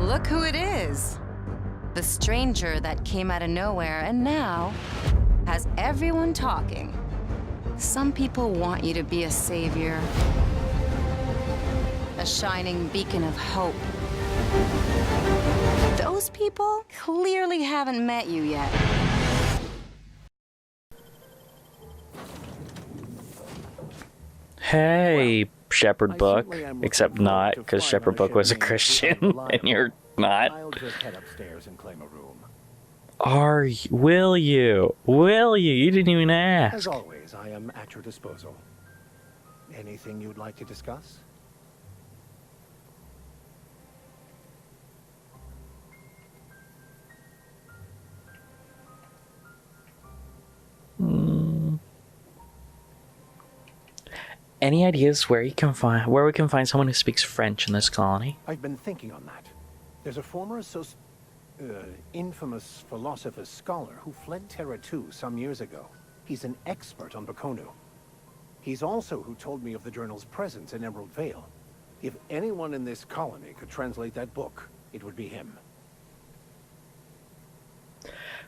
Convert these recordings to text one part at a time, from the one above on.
Look who it is. The stranger that came out of nowhere and now has everyone talking. Some people want you to be a savior, a shining beacon of hope. Those people clearly haven't met you yet. Hey, Shepherd Book. Except not, because Shepherd Book was a Christian, and you're not. I'll just head upstairs and claim a room. Are you? Will you? Will you? You didn't even ask. As always, I am at your disposal. Anything you'd like to discuss? Any ideas where we can find someone who speaks French in this colony? I've been thinking on that. There's a former infamous philosopher scholar who fled Terra 2 some years ago. He's an expert on Bakonu. He's also who told me of the journal's presence in Emerald Vale. If anyone in this colony could translate that book, it would be him.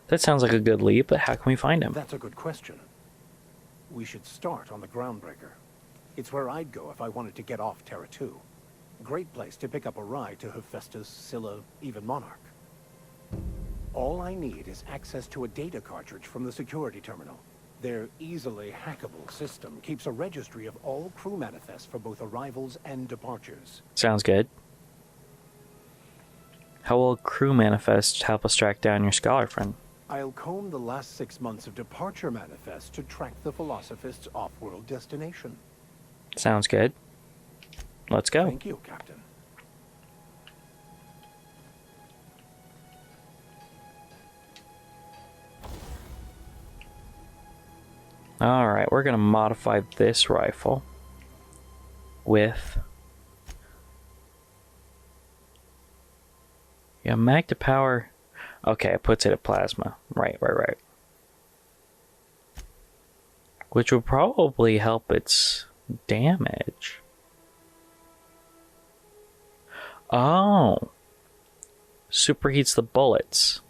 That sounds like a good lead, but how can we find him? That's a good question. We should start on the Groundbreaker. It's where I'd go if I wanted to get off Terra 2. Great place to pick up a ride to Hephaestus, Scylla, even Monarch. All I need is access to a data cartridge from the security terminal. Their easily hackable system keeps a registry of all crew manifests for both arrivals and departures. Sounds good. How will crew manifests help us track down your scholar friend? I'll comb the last 6 months of departure manifests to track the Philosophist's off-world destination. Sounds good. Let's go. Thank you, Captain. Alright, we're going to modify this rifle with... Yeah, mag to power... Okay, it puts it at plasma. Right. Which will probably help its damage. Oh. Superheats the bullets.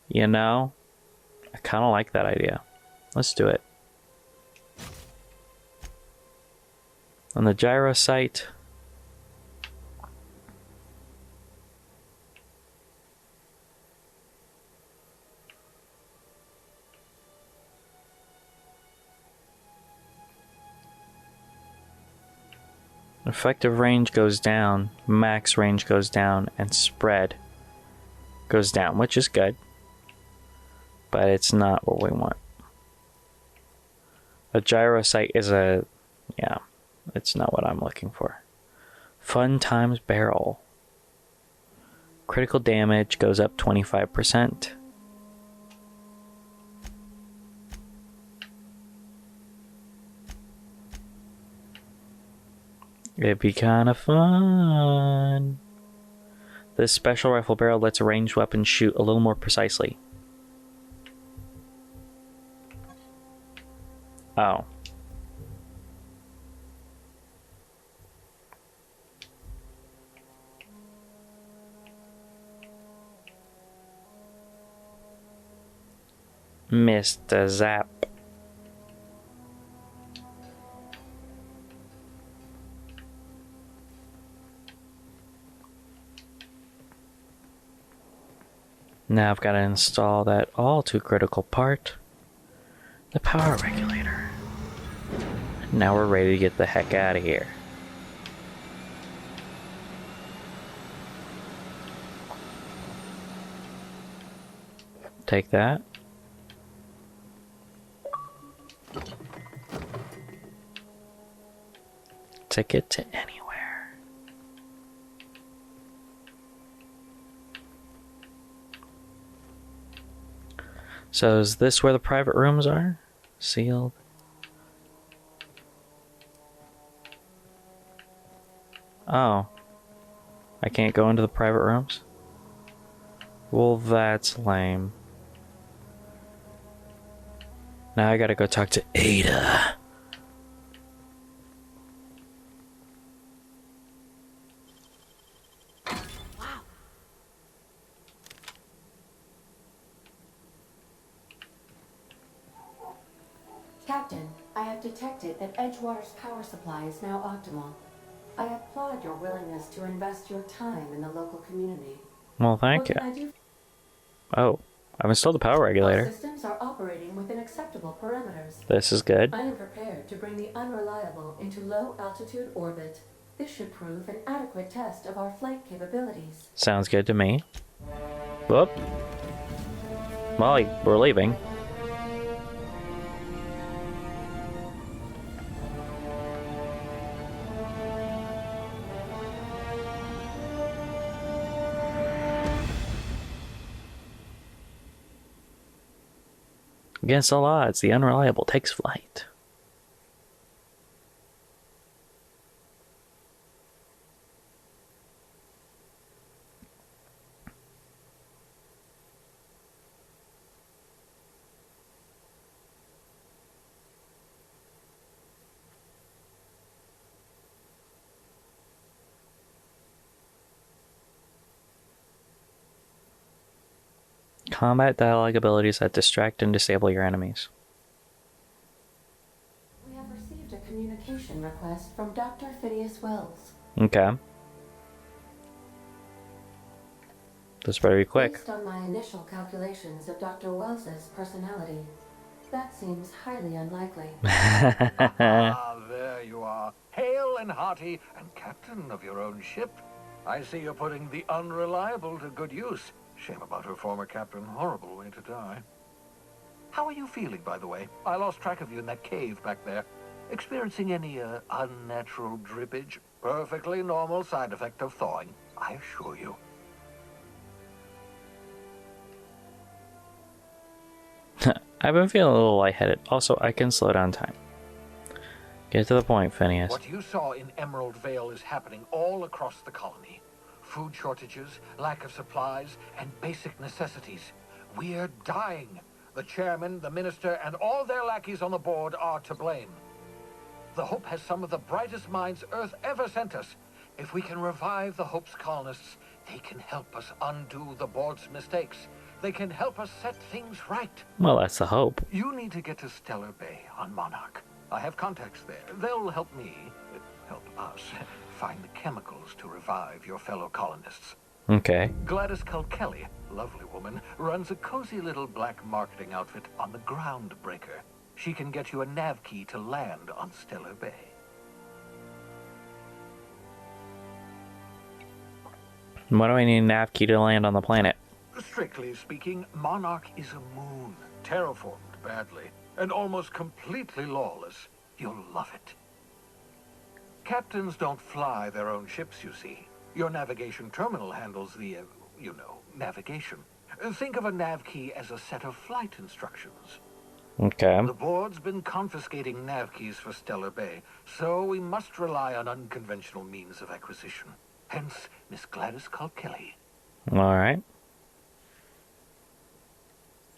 You know, I kind of like that idea. Let's do it. On the gyro sight. Effective range goes down, max range goes down, and spread goes down, which is good. But it's not what we want. A gyro sight is yeah, it's not what I'm looking for. Fun times barrel. Critical damage goes up 25%. It'd be kind of fun. This special rifle barrel lets a ranged weapon shoot a little more precisely. Oh. Mr. Zap. Now I've got to install that all too critical part, the power regulator. Now we're ready to get the heck out of here. Take that. Ticket to anywhere. So is this where the private rooms are? Sealed. Oh. I can't go into the private rooms? Well, that's lame. Now I gotta go talk to Ada. Captain, I have detected that Edgewater's power supply is now optimal. I applaud your willingness to invest your time in the local community. Well, thank you. What can I do? Oh, I've installed the power Our regulator. systems are operating within acceptable parameters. This is good. I am prepared to bring the unreliable into low-altitude orbit. This should prove an adequate test of our flight capabilities. Sounds good to me. Whoop. Molly, we're leaving. Against all odds, the unreliable takes flight. Combat dialogue abilities that distract and disable your enemies. We have received a communication request from Dr. Phineas Wells. Okay. This better be quick. Based on my initial calculations of Dr. Wells's personality, that seems highly unlikely. Ah, there you are. Hale and hearty and captain of your own ship. I see you're putting the unreliable to good use. Shame about her former captain. Horrible way to die. How are you feeling, by the way? I lost track of you in that cave back there. Experiencing any, unnatural drippage? Perfectly normal side effect of thawing, I assure you. I've been feeling a little lightheaded. Also, I can slow down time. Get to the point, Phineas. What you saw in Emerald Vale is happening all across the colony. Food shortages, lack of supplies, and basic necessities. We're dying. The chairman, the minister, and all their lackeys on the board are to blame. The Hope has some of the brightest minds Earth ever sent us. If we can revive the Hope's colonists, they can help us undo the board's mistakes. They can help us set things right. Well, that's the hope. You need to get to Stellar Bay on Monarch. I have contacts there. They'll help me, help us, find the chemicals to revive your fellow colonists. Okay. Gladys Culkelly, lovely woman, runs a cozy little black marketing outfit on the Groundbreaker. She can get you a nav key to land on Stellar Bay. Why do I need a nav key to land on the planet? Strictly speaking, Monarch is a moon, terraformed badly, and almost completely lawless. You'll love it. Captains don't fly their own ships, you see. Your navigation terminal handles the, navigation. Think of a nav key as a set of flight instructions. Okay. The board's been confiscating nav keys for Stellar Bay, so we must rely on unconventional means of acquisition. Hence, Miss Gladys Culkelly. Alright.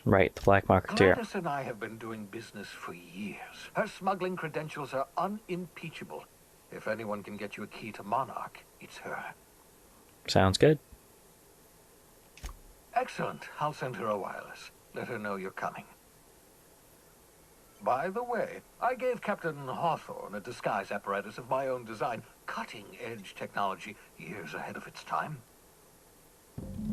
Right, the Black Marketeer. Gladys and I have been doing business for years. Her smuggling credentials are unimpeachable. If anyone can get you a key to Monarch, it's her. Sounds good. Excellent. I'll send her a wireless. Let her know you're coming. By the way, I gave Captain Hawthorne a disguise apparatus of my own design. Cutting-edge technology, years ahead of its time.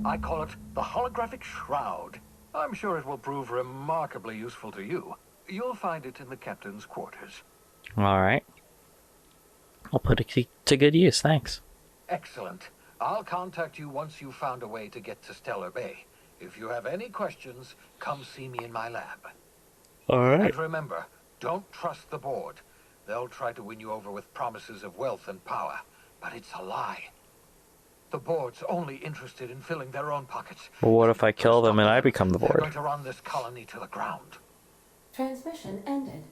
I call it the Holographic Shroud. I'm sure it will prove remarkably useful to you. You'll find it in the captain's quarters. Alright. I'll put it to good use, thanks. Excellent. I'll contact you once you've found a way to get to Stellar Bay. If you have any questions, come see me in my lab. Alright. And remember, don't trust the board. They'll try to win you over with promises of wealth and power, but it's a lie. The board's only interested in filling their own pockets. Well, what if I kill them and I become the They're board? going to run this colony to the ground. Transmission ended.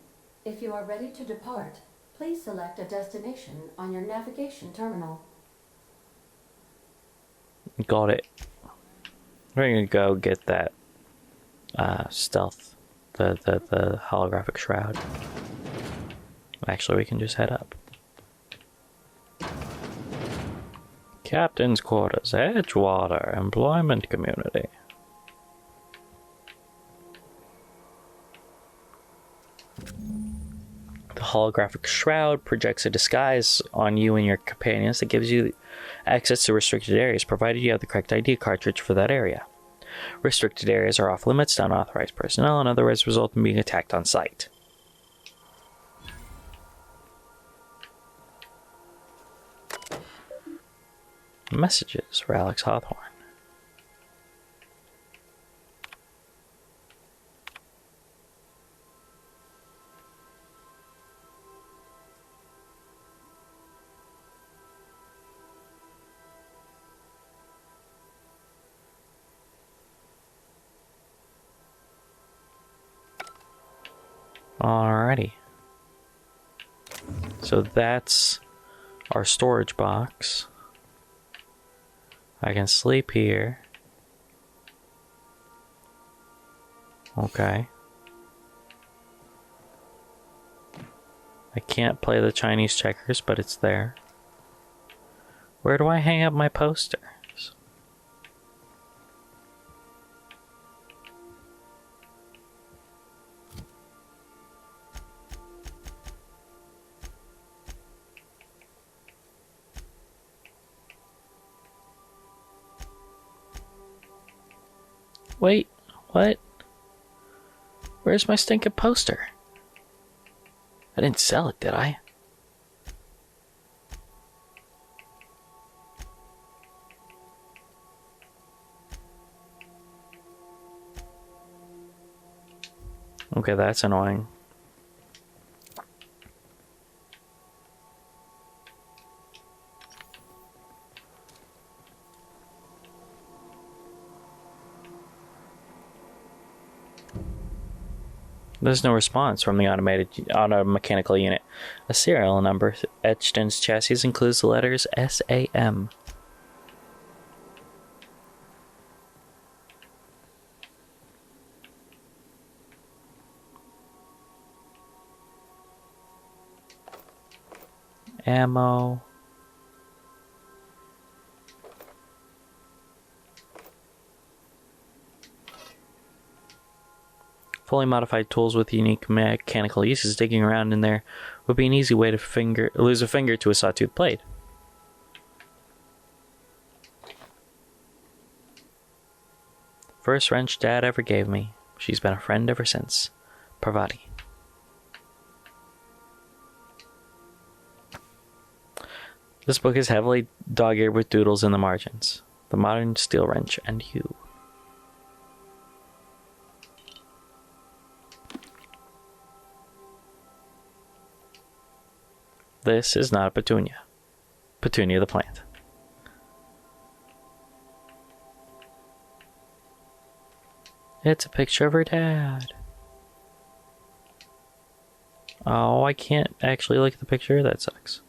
If you are ready to depart, please select a destination on your navigation terminal. Got it. We're gonna go get that stealth, the holographic shroud. Actually, we can just head up. Captain's quarters, Edgewater, employment community. holographic shroud projects a disguise on you and your companions that gives you access to restricted areas, provided you have the correct ID cartridge for that area. Restricted areas are off limits to unauthorized personnel and otherwise result in being attacked on sight. Messages for Alex Hawthorne. Alrighty. So that's our storage box. I can sleep here. Okay. I can't play the Chinese checkers, but it's there. Where do I hang up my posters? Wait, what? Where's my stinking poster? I didn't sell it, did I? Okay, that's annoying. There's no response from the automechanical unit. A serial number etched in its chassis includes the letters SAM. Ammo. Fully modified tools with unique mechanical uses. Digging around in there would be an easy way to lose a finger to a sawtooth blade. First wrench Dad ever gave me. She's been a friend ever since. Parvati. This book is heavily dog-eared with doodles in the margins. The modern steel wrench and you. This is not a petunia. Petunia the plant. It's a picture of her dad. Oh, I can't actually look at the picture? That sucks.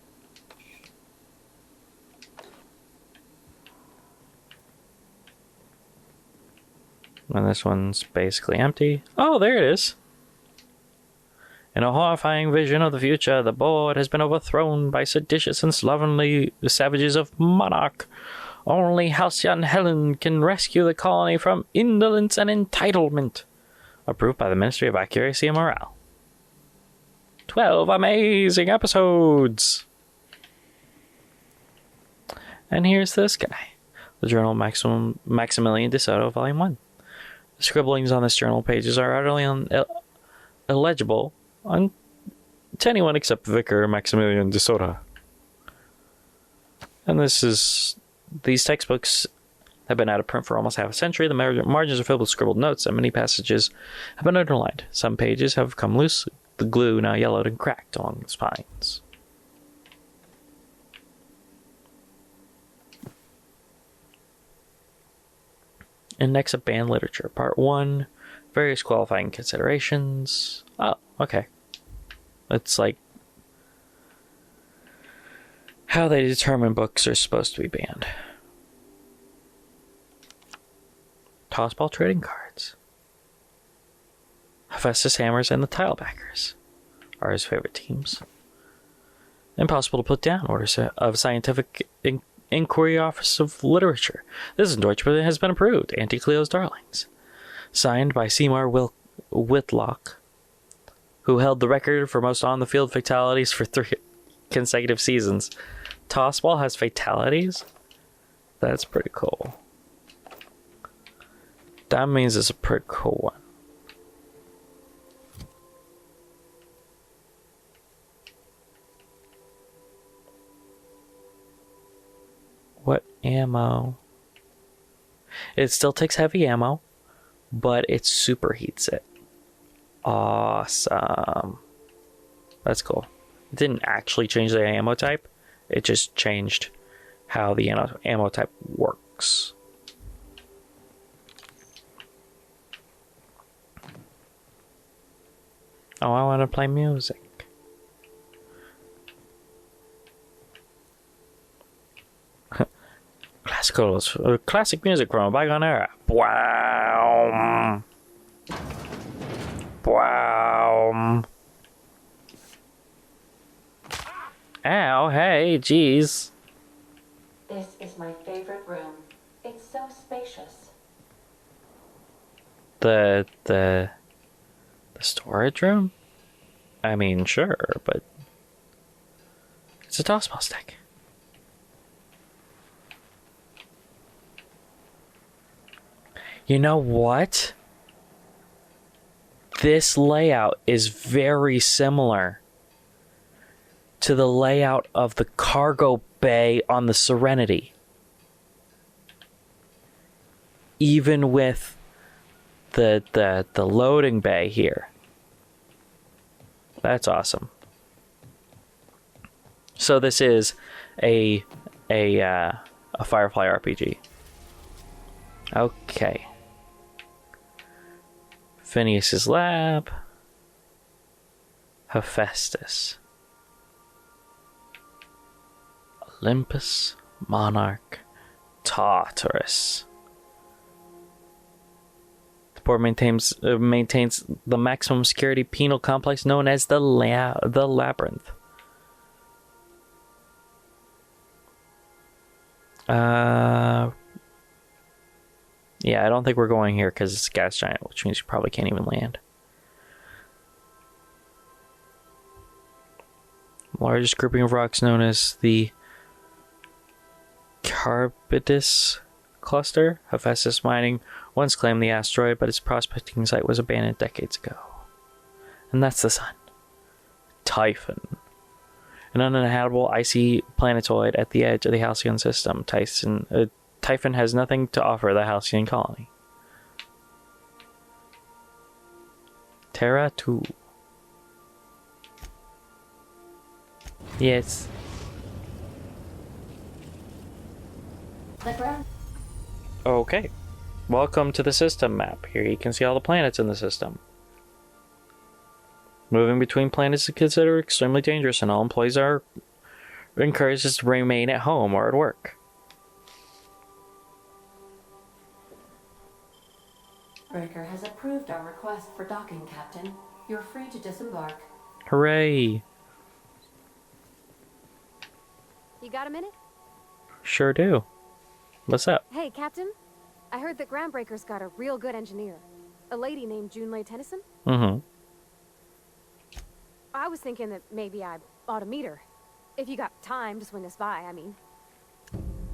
And this one's basically empty. Oh, there it is. In a horrifying vision of the future, the board has been overthrown by seditious and slovenly savages of Monarch. Only Halcyon Helen can rescue the colony from indolence and entitlement. Approved by the Ministry of Accuracy and Morale. 12 amazing episodes! And here's this guy. The Journal Maximilian de Soto, Volume 1. The scribblings on this journal pages are utterly illegible to anyone except Vicar Maximilian de Soto. And these textbooks have been out of print for almost half a century. The margins are filled with scribbled notes, and many passages have been underlined. Some pages have come loose, the glue now yellowed and cracked along the spines. Index of Banned Literature, Part 1, Various Qualifying Considerations. Oh, okay. It's like how they determine books are supposed to be banned. Tossball trading cards. Hephaestus Hammers and the Tilebackers are his favorite teams. Impossible to put down. Orders of Scientific Inquiry Office of Literature. This is in Deutsch, but it has been approved. Auntie Cleo's Darlings. Signed by Seymour Whitlock. who held the record for most on-the-field fatalities for 3 consecutive seasons. Tossball has fatalities? That's pretty cool. That means it's a pretty cool one. What ammo? It still takes heavy ammo, but it superheats it. Awesome. That's cool. It didn't actually change the ammo type. It just changed how the ammo type works. Oh, I want to play music. Classic music from a bygone era. Wow. Wow. Ow, hey, jeez. This is my favorite room. It's so spacious. The storage room? I mean, sure, but it's a tossball stick. You know what? This layout is very similar to the layout of the cargo bay on the Serenity. Even with the loading bay here. That's awesome. So this is a Firefly RPG. Okay. Phineas's lab. Hephaestus. Olympus, Monarch, Tartarus. The board maintains the maximum security penal complex known as the Labyrinth. Yeah, I don't think we're going here because it's a gas giant, which means you probably can't even land. Largest grouping of rocks known as the Carbidus cluster. Hephaestus Mining once claimed the asteroid, but its prospecting site was abandoned decades ago. And that's the sun. Typhon. An uninhabitable icy planetoid at the edge of the Halcyon system. Typhon has nothing to offer the Halcyon colony. Terra 2. Yes. The ground. Okay. Welcome to the system map. Here you can see all the planets in the system. Moving between planets is considered extremely dangerous, and all employees are encouraged to remain at home or at work. Breaker has approved our request for docking, Captain. You're free to disembark. Hooray! You got a minute? Sure do. What's up? Hey, Captain. I heard that Groundbreaker's got a real good engineer. A lady named Junlei Tennyson? Mm-hmm. I was thinking that maybe I ought to meet her. If you got time to swing us by, I mean.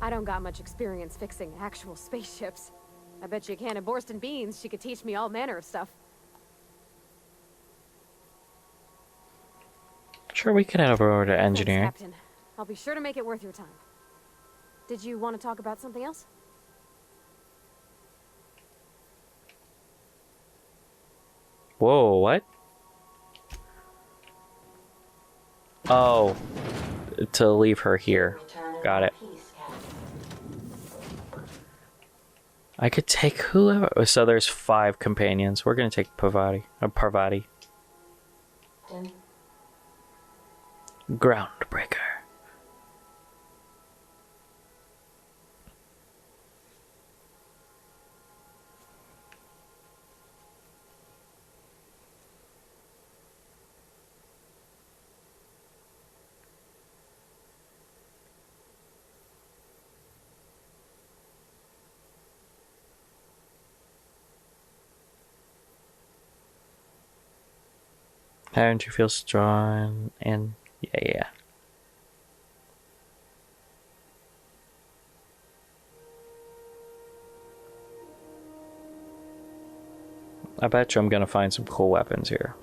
I don't got much experience fixing actual spaceships. I bet you a can of Borston beans she could teach me all manner of stuff. Sure, we can head over to engineering. Thanks, Captain. I'll be sure to make it worth your time. Did you want to talk about something else? Whoa, what? Oh, to leave her here. Got it. I could take whoever. So there's 5 companions. We're gonna take Parvati. Groundbreaker. How don't you feel strong and yeah. I bet you I'm gonna find some cool weapons here.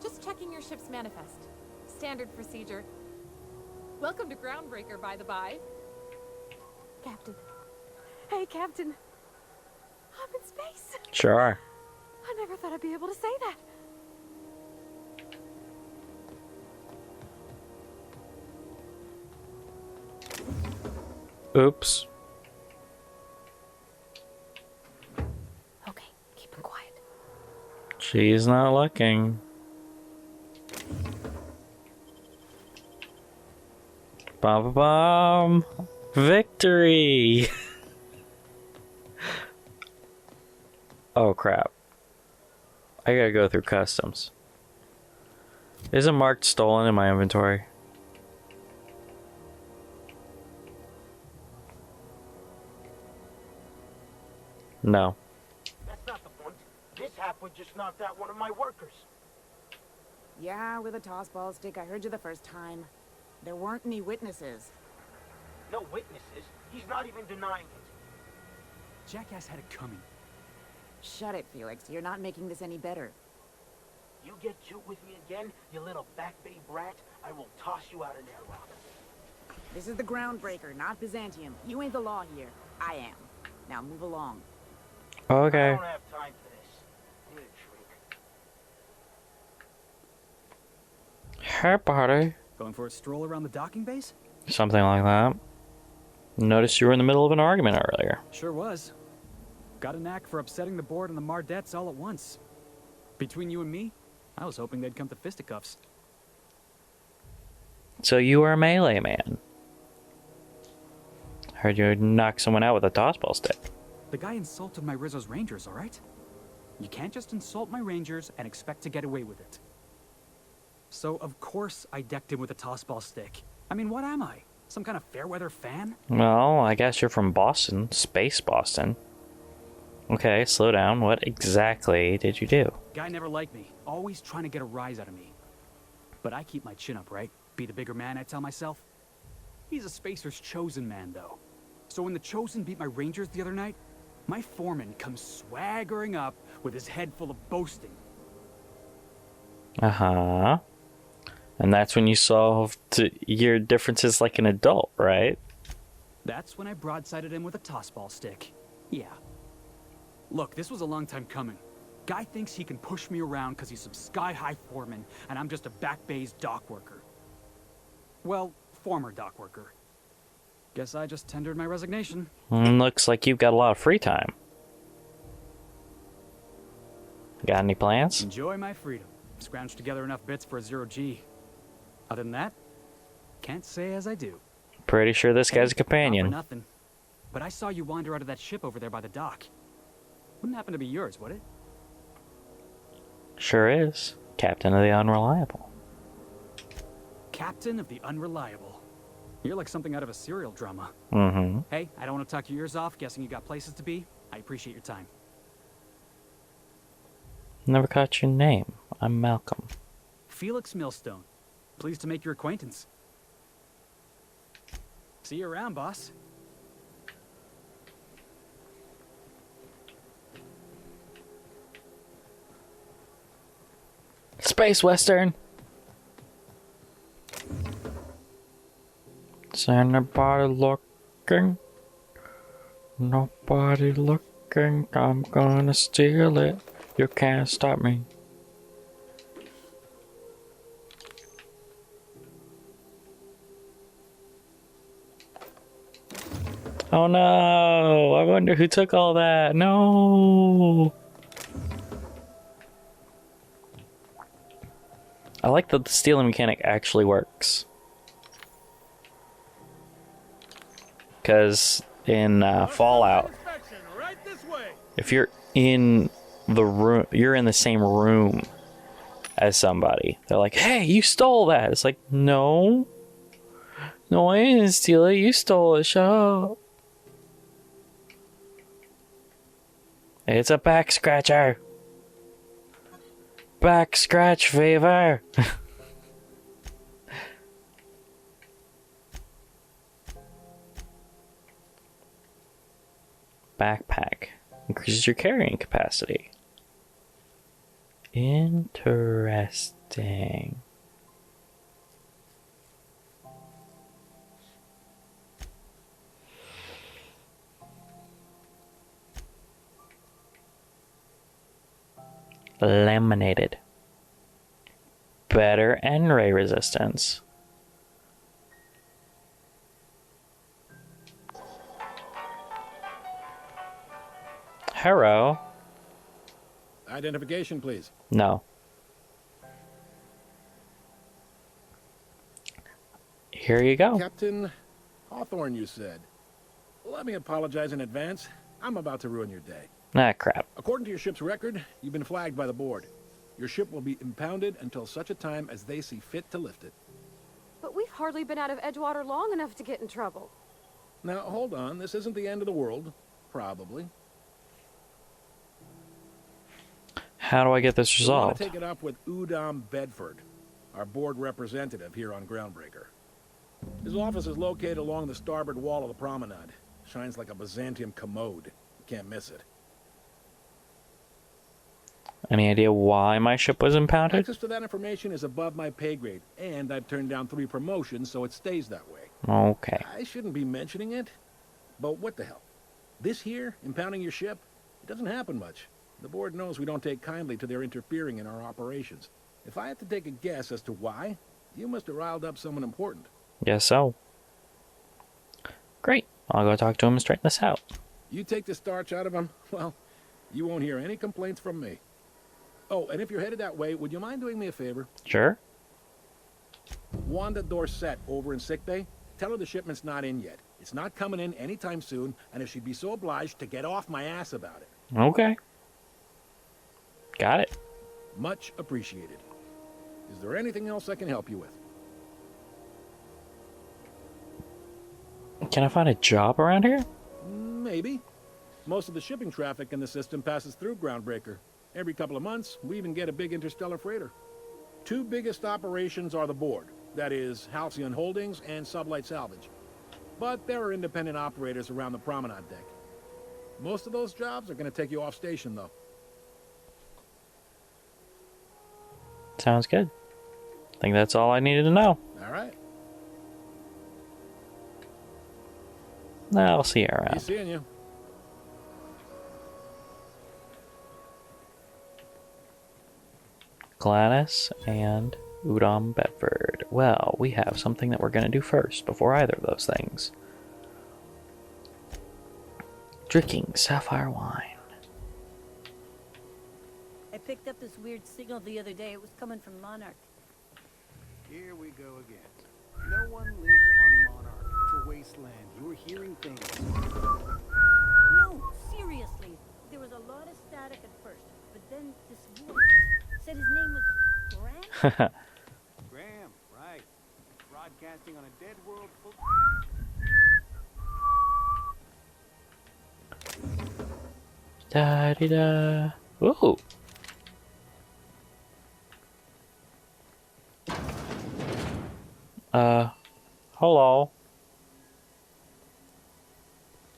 Just checking your ship's manifest. Standard procedure. Welcome to Groundbreaker, by the by. Captain. Hey, Captain. I'm in space. Sure. I never thought I'd be able to say that. Oops. Okay, keep him quiet. She's not looking. Bum bum. Victory. Oh crap. I gotta go through customs. Isn't marked stolen in my inventory? No. That's not the point. This halfwit just knocked out one of my workers. Yeah, with a tossball stick. I heard you the first time. There weren't any witnesses. No witnesses. He's not even denying it. Jackass had it coming. Shut it, Felix. You're not making this any better. You get cute with me again, you little back bay brat, I will toss you out an airlock. This is the Groundbreaker, not Byzantium. You ain't the law here. I am. Now move along. I Okay. don't have time for this. I need a drink. Hey, buddy. Going for a stroll around the docking base? Something like that. Noticed you were in the middle of an argument earlier. Sure was. Got a knack for upsetting the board and the Mardettes all at once. Between you and me, I was hoping they'd come to fisticuffs. So you were a melee man. Heard you knock someone out with a tossball stick. The guy insulted my Rizzo's Rangers, all right? You can't just insult my Rangers and expect to get away with it. So, of course, I decked him with a tossball stick. I mean, what am I? Some kind of fair-weather fan? Well, I guess you're from Boston. Space Boston. Okay, slow down. What exactly did you do? Guy never liked me. Always trying to get a rise out of me. But I keep my chin up, right? Be the bigger man, I tell myself. He's a Spacer's chosen man, though. So when the Chosen beat my Rangers the other night, my foreman comes swaggering up with his head full of boasting. Uh-huh. And that's when you solved your differences like an adult, right? That's when I broadsided him with a tossball stick. Yeah. Look, this was a long time coming. Guy thinks he can push me around because he's some sky-high foreman, and I'm just a back bay's dock worker. Well, former dock worker. Guess I just tendered my resignation. Looks like you've got a lot of free time. Got any plans? Enjoy my freedom. Scrounged together enough bits for a 0G. Other than that, can't say as I do. Pretty sure this guy's a Not for companion. nothing. But I saw you wander out of that ship over there by the dock. Wouldn't happen to be yours, would it? Sure is. Captain of the Unreliable. Captain of the Unreliable. You're like something out of a serial drama. Mm-hmm. Hey, I don't want to talk your ears off, guessing you got places to be. I appreciate your time. Never caught your name. I'm Malcolm. Felix Millstone. Pleased to make your acquaintance. See you around, boss. Space Western! Is anybody looking? Nobody looking. I'm gonna steal it. You can't stop me. Oh no! I wonder who took all that. No! I like that the stealing mechanic actually works. Because in Fallout, if you're in the room, you're in the same room as somebody. They're like, hey, you stole that. It's like, no. No, I didn't steal it. You stole it. Shut up. It's a back scratcher. Back scratch fever. Backpack. Increases your carrying capacity. Interesting. Laminated. Better N-ray resistance. Hello. Identification, please. No. Here you go. Captain Hawthorne, you said. Let me apologize in advance. I'm about to ruin your day. Ah, crap. According to your ship's record, you've been flagged by the board. Your ship will be impounded until such a time as they see fit to lift it. But we've hardly been out of Edgewater long enough to get in trouble. Now, hold on. This isn't the end of the world. Probably. How do I get this We want resolved? to take it up with Udom Bedford, our board representative here on Groundbreaker. His office is located along the starboard wall of the promenade. Shines like a Byzantium commode. You can't miss it. Any idea why my ship was impounded? Access to that information is above my pay grade, and I've turned down 3 promotions, so it stays that way. Okay. I shouldn't be mentioning it, but what the hell? This here, impounding your ship, it doesn't happen much. The board knows we don't take kindly to their interfering in our operations. If I had to take a guess as to why, you must have riled up someone important. Guess so. Great. I'll go talk to him and straighten this out. You take the starch out of him, well, you won't hear any complaints from me. Oh, and if you're headed that way, would you mind doing me a favor? Sure. Wanda Dorset over in sickbay, tell her the shipment's not in yet. It's not coming in anytime soon, and if she'd be so obliged to get off my ass about it. Okay. Got it. Much appreciated. Is there anything else I can help you with? Can I find a job around here? Maybe. Most of the shipping traffic in the system passes through Groundbreaker. Every couple of months, we even get a big interstellar freighter. 2 biggest operations are the board. That is, Halcyon Holdings and Sublight Salvage. But there are independent operators around the promenade deck. Most of those jobs are going to take you off station, though. Sounds good. I think that's all I needed to know. All right. I'll see you around. Be seeing you. Gladys and Udom Bedford. Well, we have something that we're going to do first before either of those things. Drinking sapphire wine. I picked up this weird signal the other day. It was coming from Monarch. Here we go again. No one lives on Monarch. It's a wasteland. You were hearing things. No, seriously. There was a lot of static at first, but then this voice said his name was Graham. Graham, right. Broadcasting on a dead world full... Da-de-da. Ooh. Hello.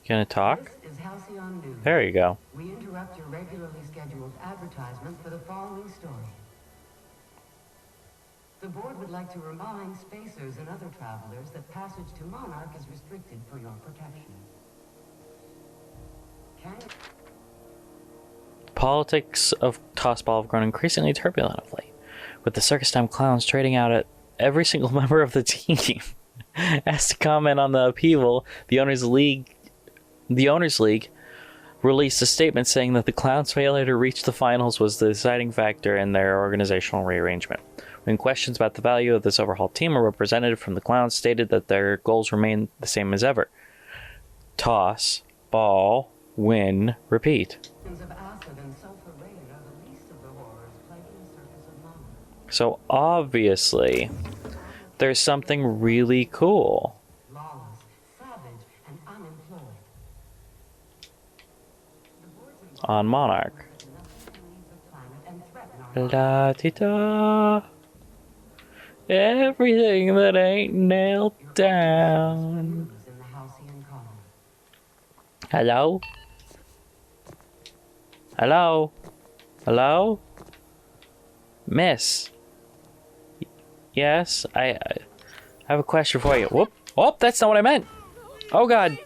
Gonna talk? This is Halcyon News. There you go. We interrupt your regularly scheduled advertisement for the following story. The board would like to remind spacers and other travelers that passage to Monarch is restricted for your protection. Politics of Tossball have grown increasingly turbulent of late, with the circus time clowns trading out at every single member of the team. As to comment on the upheaval, the Owners League released a statement saying that the clowns' failure to reach the finals was the deciding factor in their organizational rearrangement. When questions about the value of this overhauled team, a representative from the clowns stated that their goals remain the same as ever. Toss, ball, win, repeat. Of acid and sulfur rain are the least of the horrors plaguing the surface of Monarch. So obviously, there's something really cool Lawless, savage, and unemployed. on Monarch. And threaten our La ti da. Everything that ain't nailed down. in the Halcyon colony. Hello? Hello? Hello? Miss? Yes, I have a question for you. Whoop! Oh, that's not what I meant! Oh god!